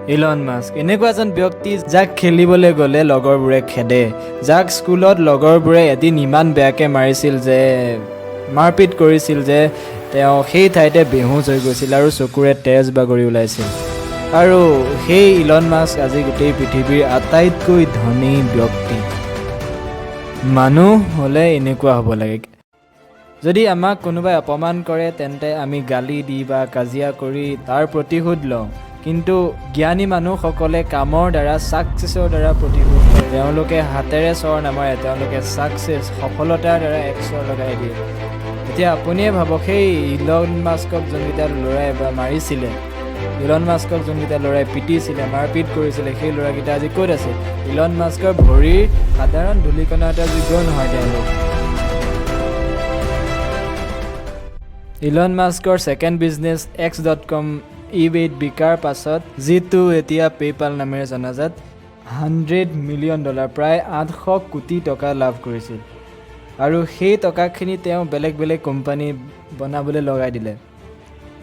Elon Musk এনেকুৱা এজন ব্যক্তি যাক খেলিবলৈ গ'লে লগৰবোৰে খেদে, যাক স্কুলত লগৰবোৰে এদিন ইমান বেয়াকৈ মাৰিছিল যে মাৰপিট কৰিছিল যে তেওঁ সেই ঠাইতে বেহুচ হৈ গৈছিল আৰু চকুৰে তেজ বাগৰি ওলাইছিল। আৰু সেই ইলন মাস্ক আজি গোটেই পৃথিৱীৰ আটাইতকৈ ধনী ব্যক্তি। মানুহ হ'লে এনেকুৱা হ'ব লাগে। যদি আমাক কোনোবাই অপমান কৰে তেন্তে আমি গালি দি বা কাজিয়া কৰি তাৰ প্ৰতিশোধ লওঁ, কিন্তু জ্ঞানী মানুহসকলে কামৰ দ্বাৰা ছাকচেছৰ দ্বাৰা প্ৰতিশোধ কৰে। তেওঁলোকে হাতেৰে চৰ নামাৰে, তেওঁলোকে সফলতাৰ দ্বাৰা এক চৰ লগাই দিয়ে। এতিয়া আপুনিয়ে ভাবক, সেই ইলন মাস্কক যোনকেইটা ল'ৰাই বা মাৰিছিলে, ইলন মাস্কক যোনকেইটা ল'ৰাই পিটিছিলে, মাৰপিট কৰিছিলে, সেই ল'ৰাকেইটা আজি ক'ত আছে? ইলন মাস্কৰ ভৰিৰ সাধাৰণ ধূলিকণা এটা যোগ্য নহয় তেওঁলোক। ইলন মাস্কৰ ছেকেণ্ড বিজনেছ x.com ইবেত বিকাৰ পাছত, যিটো এতিয়া পে'পাল নামেৰে জনাজাত, $100 মিলিয়ন প্ৰায় 800 কোটি টকা লাভ কৰিছিল। আৰু সেই টকাখিনি তেওঁ বেলেগ বেলেগ কোম্পানী বনাবলৈ লগাই দিলে।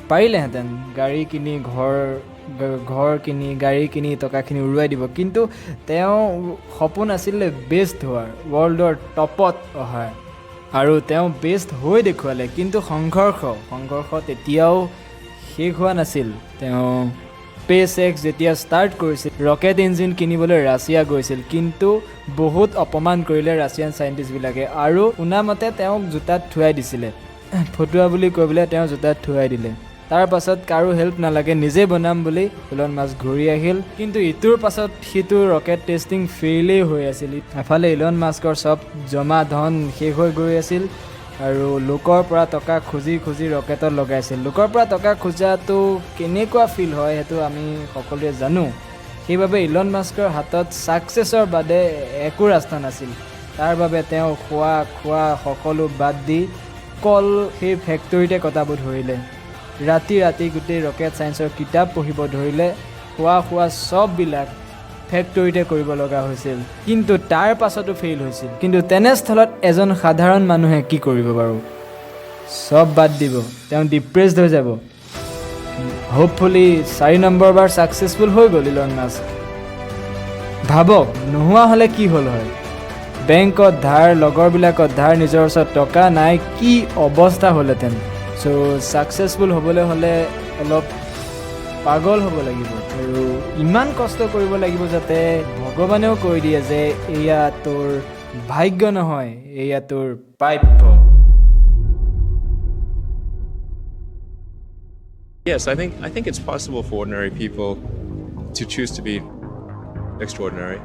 পাৰিলেহেঁতেন গাড়ী কিনি ঘৰ কিনি গাড়ী কিনি টকাখিনি উৰুৱাই দিব, কিন্তু তেওঁ সপোন আছিলে বেষ্ট হোৱাৰ, ৱৰ্ল্ডৰ টপত অহাৰ। আৰু তেওঁ বেষ্ট হৈ দেখুৱালে, কিন্তু সংঘৰ্ষ তেতিয়াও শেষ হোৱা নাছিল। তেওঁ স্পেceX যেতিয়া ষ্টাৰ্ট কৰিছিল, ৰকেট ইঞ্জিন কিনিবলৈ ৰাছিয়া গৈছিল, কিন্তু বহুত অপমান কৰিলে ৰাছিয়ান চাইণ্টিষ্টবিলাকে আৰু শুনামতে তেওঁক জোতাত থুৱাই দিছিলে। ফটুৱা বুলি কৈ পেলাই তেওঁ জোতাত থুৱাই দিলে। তাৰ পাছত কাৰো হেল্প নালাগে, নিজে বনাম বুলি ইলন মাস্ক ঘূৰি আহিল, কিন্তু ইটোৰ পাছত সিটো ৰকেট টেষ্টিং ফেইলেই হৈ আছিল। এফালে ইলন মাস্কৰ চব জমা ধন শেষ হৈ গৈ আছিল আৰু লোকৰ পৰা টকা খুজি ৰকেটত লগাইছিল। লোকৰ পৰা টকা খোজাটো কেনেকুৱা ফিল হয় সেইটো আমি সকলোৱে জানো। সেইবাবে ইলন মাস্কৰ হাতত ছাকচেছৰ বাদে একো ৰাস্তা নাছিল। তাৰ বাবে তেওঁ খোৱা সকলো বাদ দি কল সেই ফেক্টৰীতে কটাব ধৰিলে। ৰাতি গোটেই ৰকেট ছায়েন্সৰ কিতাপ পঢ়িব ধৰিলে। খোৱা চববিলাক ফেক্টৰীতে কৰিব লগা হৈছিল, কিন্তু তাৰ পাছতো ফেইল হৈছিল। কিন্তু তেনেস্থলত এজন সাধাৰণ মানুহে কি কৰিব বাৰু? চব বাদ দিব, তেওঁ ডিপ্ৰেছড হৈ যাব। হোপফুলি 4 নম্বৰ বাৰ ছাকচেছফুল হৈ গ'ল ইলন মাস্ক। ভাবক, নোহোৱা হ'লে কি হ'ল হয়? বেংকত ধাৰ, লগৰবিলাকত ধাৰ, নিজৰ ওচৰত টকা নাই, কি অৱস্থা হ'লহেঁতেন। চ' ছাকচেছফুল হ'বলৈ হ'লে অলপ পাগল হ'ব লাগিব আৰু ইমান কষ্ট কৰিব লাগিব যাতে ভগৱানেও কৈ দিয়ে যে এয়া তোৰ ভাগ্য নহয়, এয়া তোৰ প্ৰাপ্য। Yes, I think it's possible for ordinary people to choose to be extraordinary.